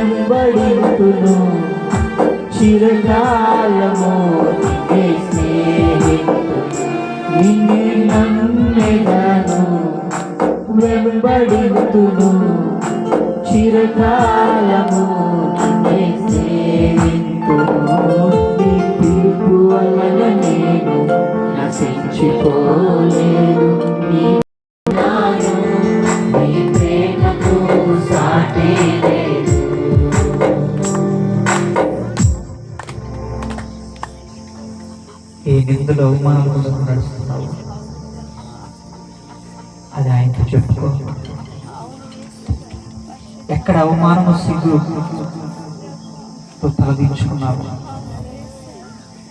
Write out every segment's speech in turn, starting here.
వెంబడింతును చిరకాలము నిన్నే నమ్మెదను వెంబడింతును చిరకాలము సేవింతును నీ పిలుపు వలన నేను నశించిపోలేను నీ ప్రేమకు సాటి లేదు. ఏ నిందులో అవమానాల కోసం నడుస్తున్నావు అది ఆయనతో చెప్పుకో. ఎక్కడ అవమానము సిగ్గు తలదించుకున్నావు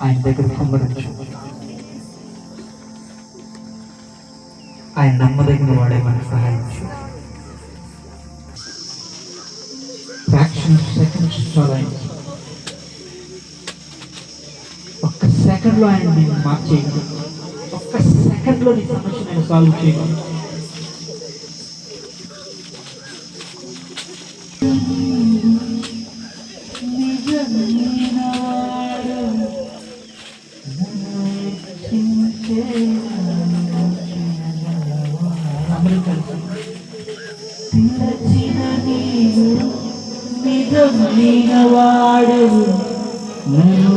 ఆయన దగ్గర కుమ్మరించు. ఆయన నమ్మదగిన వాడే మనకు సహాయించు. ఫ్రాక్షన్ సెకండ్స్ చాలా ఒక్క సెకండ్లో ఆయన నేను మార్చేయగలరు. ఒక్క సెకండ్లో నీ సమస్య నేను సాల్వ్ చేయగలను. నిజమైన వాడు నన్ను